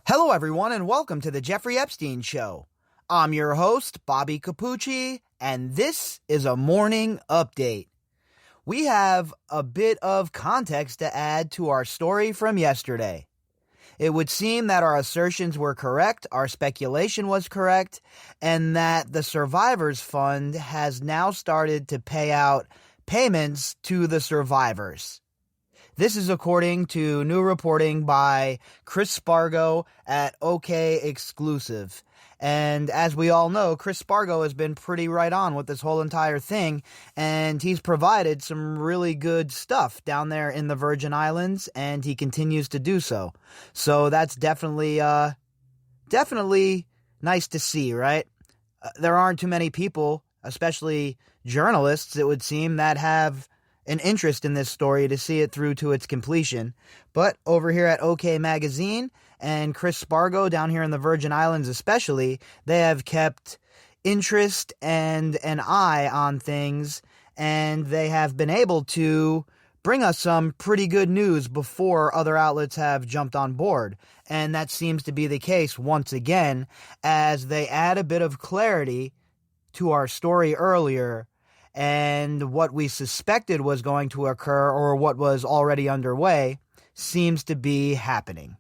Hello, everyone, and welcome to the Jeffrey Epstein Show. I'm your host, Bobbycapucci, and this is a morning update. We have a bit of context to add to our story from yesterday. It would seem that our assertions were correct, our speculation was correct, and that the Survivors Fund has now started to pay out payments to the survivors. This is according to new reporting by Chris Spargo at OK Exclusive. And as we all know, Chris Spargo has been pretty right on with this whole entire thing, and he's provided some really good stuff down there in the Virgin Islands, and he continues to do so. So that's definitely nice to see, right? There aren't too many people, especially journalists, it would seem, that have an interest in this story to see it through to its completion. But over here at OK Magazine and Chris Spargo down here in the Virgin Islands especially, they have kept interest and an eye on things, and they have been able to bring us some pretty good news before other outlets have jumped on board. And that seems to be the case once again, as they add a bit of clarity to our story earlier, and what we suspected was going to occur, or what was already underway, seems to be happening.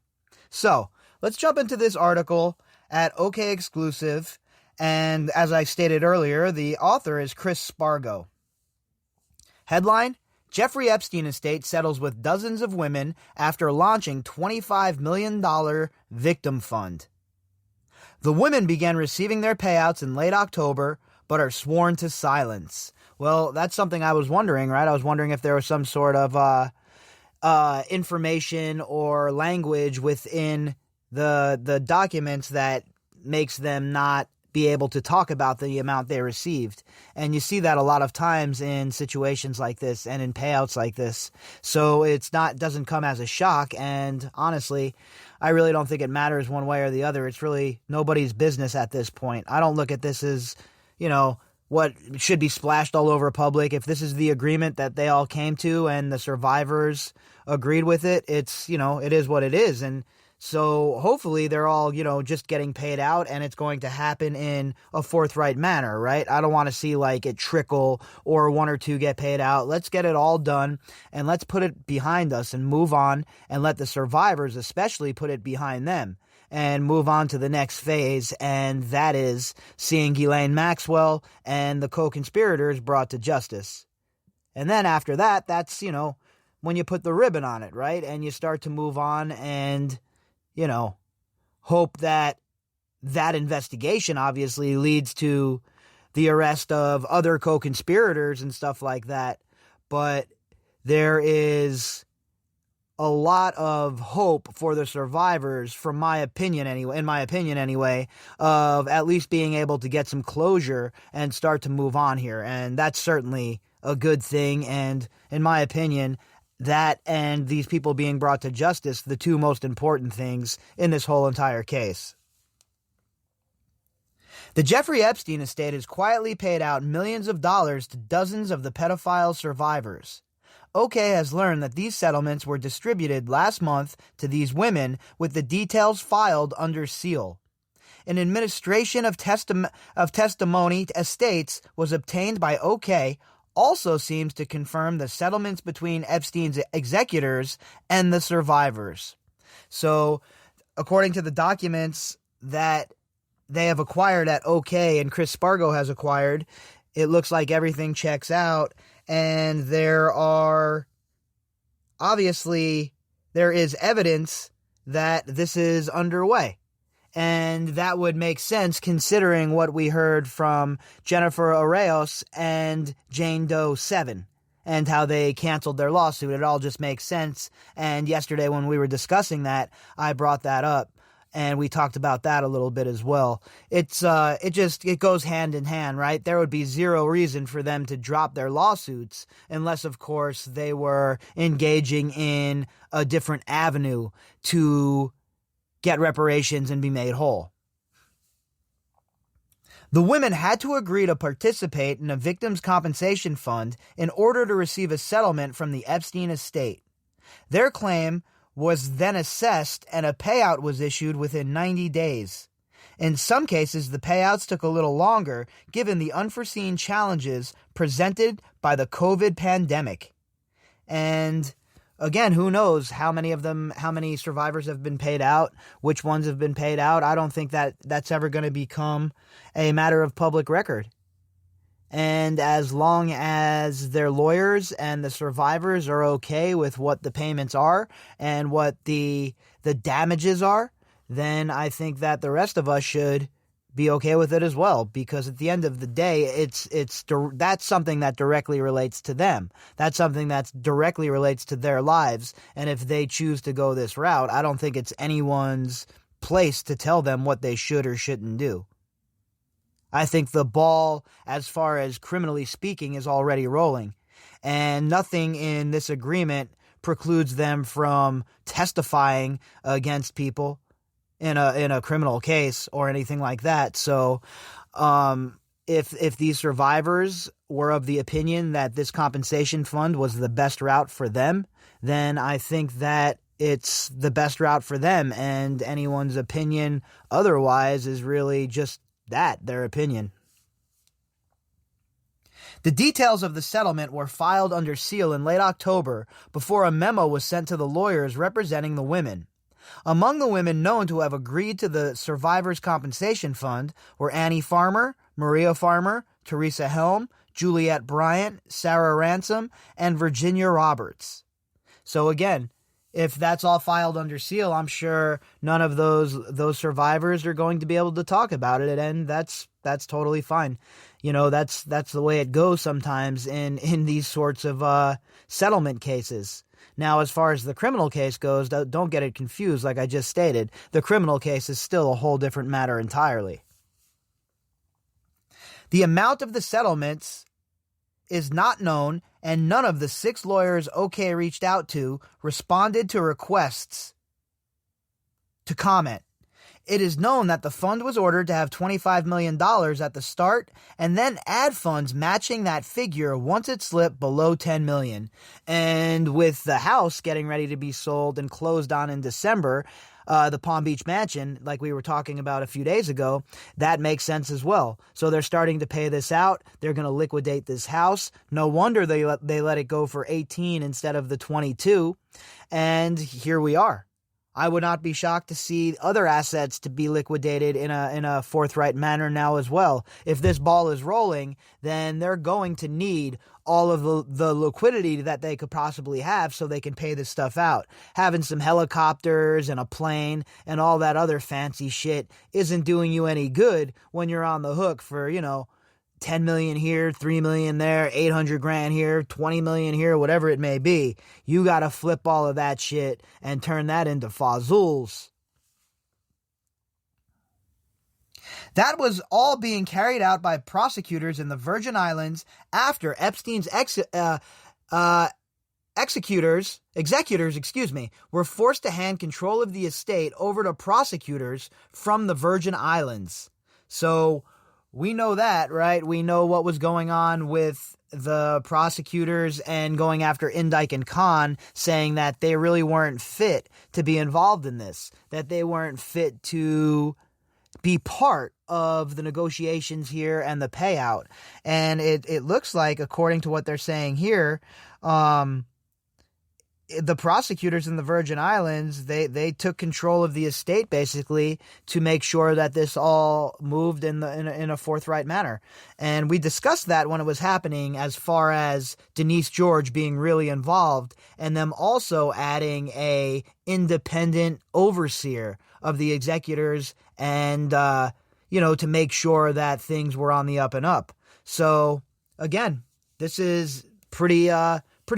So, let's jump into this article at OK Exclusive, and as I stated earlier, the author is Chris Spargo. Headline: Jeffrey Epstein estate settles with dozens of women after launching $25 million victim fund. The women began receiving their payouts in late October, but are sworn to silence. Well, that's something I was wondering, right? I was wondering if there was some sort of information or language within the documents that makes them not be able to talk about the amount they received. And you see that a lot of times in situations like this and in payouts like this. So doesn't come as a shock. And honestly, I really don't think it matters one way or the other. It's really nobody's business at this point. I don't look at this as, what should be splashed all over public. If this is the agreement that they all came to and the survivors agreed with it, it is what it is. And so hopefully they're all, just getting paid out, and it's going to happen in a forthright manner, right? I don't want to see it trickle or one or two get paid out. Let's get it all done, and let's put it behind us and move on, and let the survivors especially put it behind them and move on to the next phase, and that is seeing Ghislaine Maxwell and the co-conspirators brought to justice. And then after that, that's, when you put the ribbon on it, right? And you start to move on and, hope that investigation obviously leads to the arrest of other co-conspirators and stuff like that. But there is a lot of hope for the survivors, in my opinion anyway, of at least being able to get some closure and start to move on here. And that's certainly a good thing. And in my opinion, that and these people being brought to justice, the two most important things in this whole entire case. The Jeffrey Epstein estate has quietly paid out millions of dollars to dozens of the pedophile survivors. OK has learned that these settlements were distributed last month to these women, with the details filed under seal. An administration of testimony estates was obtained by OK, also seems to confirm the settlements between Epstein's executors and the survivors. So, according to the documents that they have acquired at OK and Chris Spargo has acquired, it looks like everything checks out. And there is evidence that this is underway. And that would make sense considering what we heard from Jennifer Arreos and Jane Doe 7 and how they canceled their lawsuit. It all just makes sense. And yesterday when we were discussing that, I brought that up. And we talked about that a little bit as well. It goes hand in hand, right? There would be zero reason for them to drop their lawsuits unless, of course, they were engaging in a different avenue to get reparations and be made whole. The women had to agree to participate in a victims' compensation fund in order to receive a settlement from the Epstein estate. Their claim was then assessed and a payout was issued within 90 days. In some cases, the payouts took a little longer given the unforeseen challenges presented by the COVID pandemic. And again, who knows how many survivors have been paid out, which ones have been paid out. I don't think that that's ever going to become a matter of public record. And as long as their lawyers and the survivors are okay with what the payments are and what the damages are, then I think that the rest of us should be okay with it as well, because at the end of the day, that's something that directly relates to them. That's something that directly relates to their lives. And if they choose to go this route, I don't think it's anyone's place to tell them what they should or shouldn't do. I think the ball, as far as criminally speaking, is already rolling. And nothing in this agreement precludes them from testifying against people in a criminal case or anything like that. So if these survivors were of the opinion that this compensation fund was the best route for them, then I think that it's the best route for them, and anyone's opinion otherwise is really just that, their opinion. The details of the settlement were filed under seal in late October before a memo was sent to the lawyers representing the women. Among the women known to have agreed to the Survivors Compensation Fund were Annie Farmer, Maria Farmer, Teresa Helm, Juliette Bryant, Sarah Ransom, and Virginia Roberts. So again, if that's all filed under seal, I'm sure none of those survivors are going to be able to talk about it, and that's totally fine. You know, that's the way it goes sometimes in these sorts of settlement cases. Now, as far as the criminal case goes, don't get it confused. Like I just stated, the criminal case is still a whole different matter entirely. The amount of the settlements is not known, and none of the 6 lawyers OK reached out to responded to requests to comment. It is known that the fund was ordered to have $25 million at the start and then add funds matching that figure once it slipped below $10 million. And with the house getting ready to be sold and closed on in December, the Palm Beach mansion, like we were talking about a few days ago, that makes sense as well. So they're starting to pay this out. They're going to liquidate this house. No wonder they let it go for 18 instead of the 22. And here we are. I would not be shocked to see other assets to be liquidated in a forthright manner now as well. If this ball is rolling, then they're going to need all of the liquidity that they could possibly have so they can pay this stuff out. Having some helicopters and a plane and all that other fancy shit isn't doing you any good when you're on the hook for, 10 million here, 3 million there, 800 grand here, 20 million here, whatever it may be. You got to flip all of that shit and turn that into fazools. That was all being carried out by prosecutors in the Virgin Islands after Epstein's executors were forced to hand control of the estate over to prosecutors from the Virgin Islands. So we know that, right? We know what was going on with the prosecutors and going after Indike and Khan, saying that they really weren't fit to be involved in this, that they weren't fit to be part of the negotiations here and the payout. And it looks like, according to what they're saying here, the prosecutors in the Virgin Islands, they took control of the estate basically to make sure that this all moved in a forthright manner. And we discussed that when it was happening, as far as Denise George being really involved and them also adding a independent overseer of the executors and, to make sure that things were on the up and up. So again, this is pretty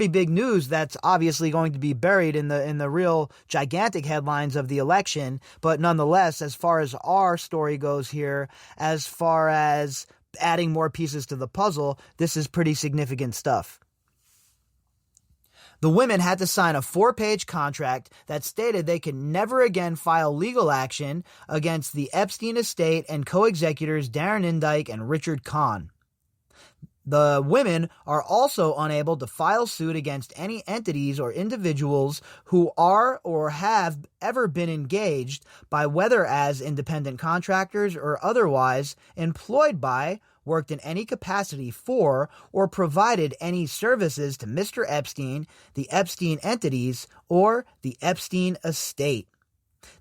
big news that's obviously going to be buried in the real gigantic headlines of the election. But nonetheless, as far as our story goes here, as far as adding more pieces to the puzzle, this is pretty significant stuff. The women had to sign a 4-page contract that stated they could never again file legal action against the Epstein estate and co-executors Darren Indike and Richard Kahn. The women are also unable to file suit against any entities or individuals who are or have ever been engaged by, whether as independent contractors or otherwise employed by, worked in any capacity for, or provided any services to Mr. Epstein, the Epstein entities, or the Epstein estate.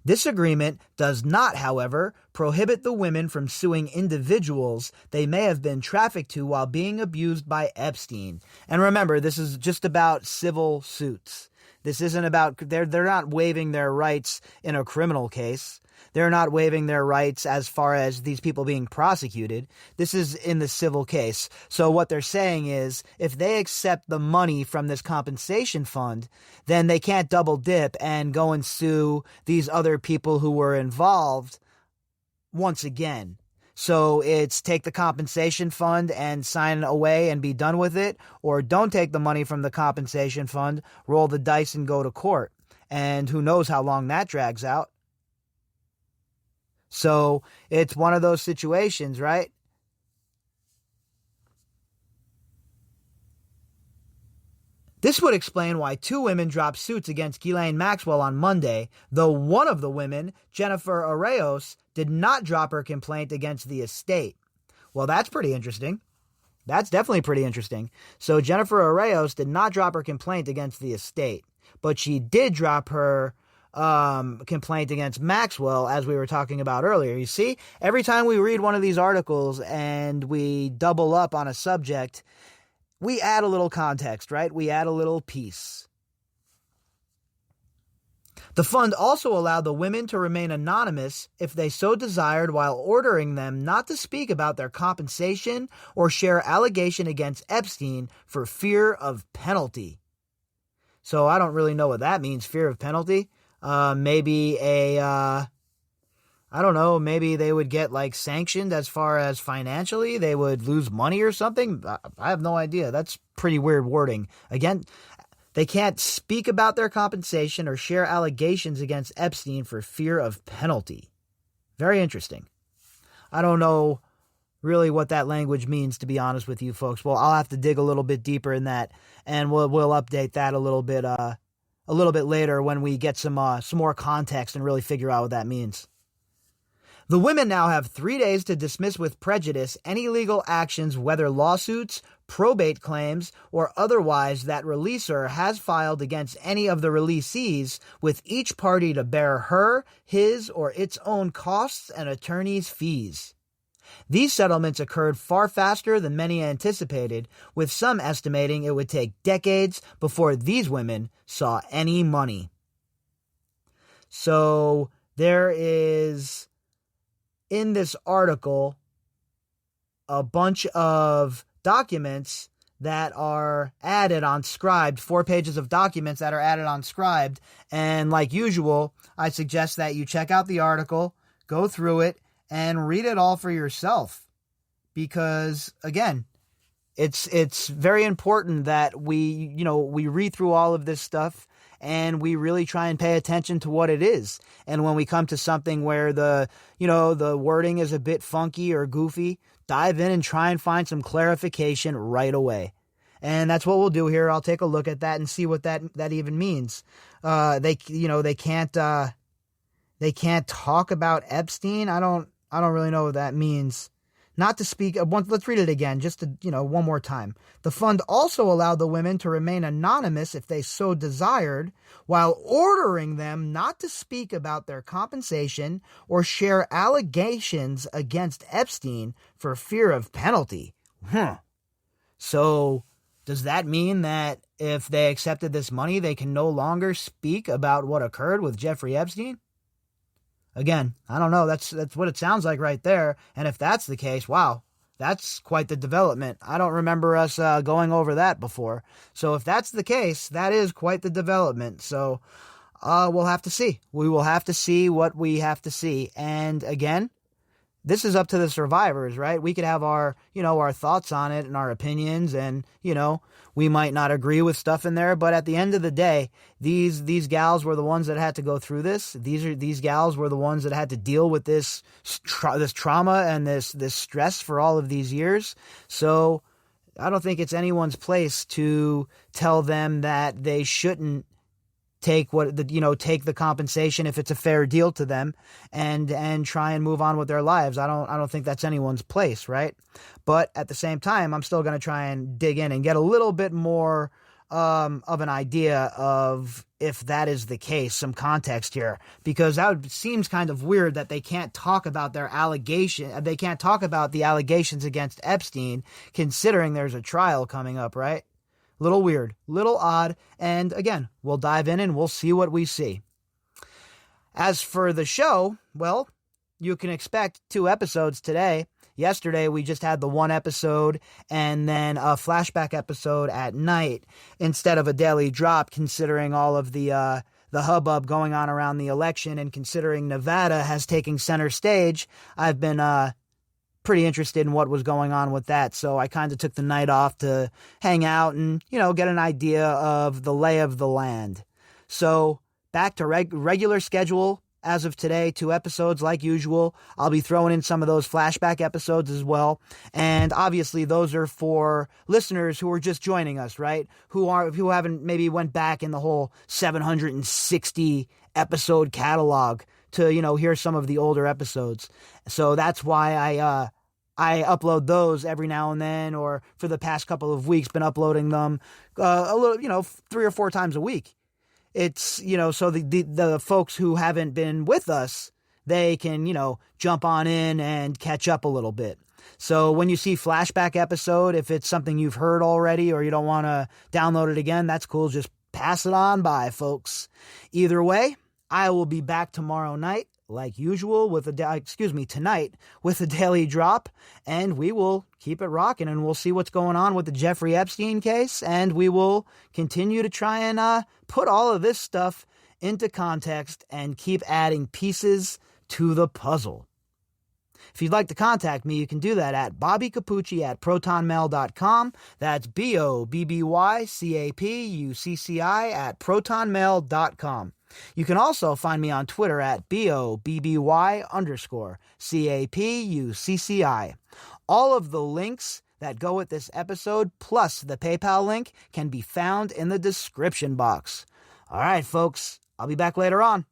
This agreement does not, however, prohibit the women from suing individuals they may have been trafficked to while being abused by Epstein. And remember, this is just about civil suits. This isn't about, they're not waiving their rights in a criminal case. They're not waiving their rights as far as these people being prosecuted. This is in the civil case. So what they're saying is, if they accept the money from this compensation fund, then they can't double dip and go and sue these other people who were involved once again. So it's take the compensation fund and sign away and be done with it, or don't take the money from the compensation fund, roll the dice and go to court. And who knows how long that drags out. So it's one of those situations, right? This would explain why 2 women dropped suits against Ghislaine Maxwell on Monday, though one of the women, Jennifer Arrayos, did not drop her complaint against the estate. Well, that's pretty interesting. That's definitely pretty interesting. So Jennifer Arrayos did not drop her complaint against the estate, but she did drop her complaint against Maxwell, as we were talking about earlier. You see, every time we read one of these articles and we double up on a subject, we add a little context, right? We add a little piece. The fund also allowed the women to remain anonymous if they so desired, while ordering them not to speak about their compensation or share allegation against Epstein for fear of penalty. So I don't really know what that means, fear of penalty. Maybe I don't know, maybe they would get like sanctioned as far as financially, they would lose money or something. I have no idea. That's pretty weird wording. Again, they can't speak about their compensation or share allegations against Epstein for fear of penalty. Very interesting. I don't know really what that language means, to be honest with you folks. Well, I'll have to dig a little bit deeper in that, and we'll update that a little bit later when we get some more context and really figure out what that means. The women now have 3 days to dismiss with prejudice any legal actions, whether lawsuits, probate claims, or otherwise, that releaser has filed against any of the releasees, with each party to bear her, his, or its own costs and attorney's fees. These settlements occurred far faster than many anticipated, with some estimating it would take decades before these women saw any money. So there is, in this article, a bunch of documents that are added on Scribd, 4 pages of documents that are added on Scribd. And like usual, I suggest that you check out the article, go through it, and read it all for yourself. Because, again, it's very important that we read through all of this stuff and we really try and pay attention to what it is. And when we come to something where the wording is a bit funky or goofy, dive in and try and find some clarification right away. And that's what we'll do here. I'll take a look at that and see what that even means. They can't talk about Epstein. I don't really know what that means. Not to speak, let's read it again, just to, one more time. The fund also allowed the women to remain anonymous if they so desired, while ordering them not to speak about their compensation or share allegations against Epstein for fear of penalty. So, does that mean that if they accepted this money, they can no longer speak about what occurred with Jeffrey Epstein? Again, I don't know. That's what it sounds like right there. And if that's the case, wow, that's quite the development. I don't remember us going over that before. So if that's the case, that is quite the development. So we'll have to see. We will have to see what we have to see. And again, this is up to the survivors, right? We could have our thoughts on it and our opinions, and, we might not agree with stuff in there, but at the end of the day, these gals were the ones that had to go through this. These gals were the ones that had to deal with this trauma and this stress for all of these years. So I don't think it's anyone's place to tell them that they shouldn't take take the compensation if it's a fair deal to them, and try and move on with their lives. I don't think that's anyone's place, right? But at the same time, I'm still going to try and dig in and get a little bit more of an idea of if that is the case, some context here, because seems kind of weird that they can't talk about their allegation. They can't talk about the allegations against Epstein, considering there's a trial coming up, right? Little weird, little odd, and again, we'll dive in and we'll see what we see. As for the show, well, you can expect 2 episodes today. Yesterday, we just had the 1 episode and then a flashback episode at night instead of a daily drop, considering all of the hubbub going on around the election, and considering Nevada has taken center stage. I've been pretty interested in what was going on with that, so I kind of took the night off to hang out and, get an idea of the lay of the land. So back to regular schedule as of today, 2 episodes like usual. I'll be throwing in some of those flashback episodes as well, and obviously those are for listeners who are just joining us, right? Who haven't maybe went back in the whole 760 episode catalog to hear some of the older episodes. So that's why I upload those every now and then, or for the past couple of weeks been uploading them a little 3 or 4 times a week. It's so the folks who haven't been with us, they can jump on in and catch up a little bit. So when you see flashback episode, if it's something you've heard already or you don't want to download it again, that's cool. Just pass it on by, folks. Either way, I will be back tomorrow night, like usual, tonight with a daily drop, and we will keep it rocking, and we'll see what's going on with the Jeffrey Epstein case, and we will continue to try and put all of this stuff into context and keep adding pieces to the puzzle. If you'd like to contact me, you can do that at bobbycapucci@protonmail.com. That's BOBBYCAPUCCI@protonmail.com. You can also find me on Twitter at BOBBY_CAPUCCI. All of the links that go with this episode, plus the PayPal link, can be found in the description box. All right, folks, I'll be back later on.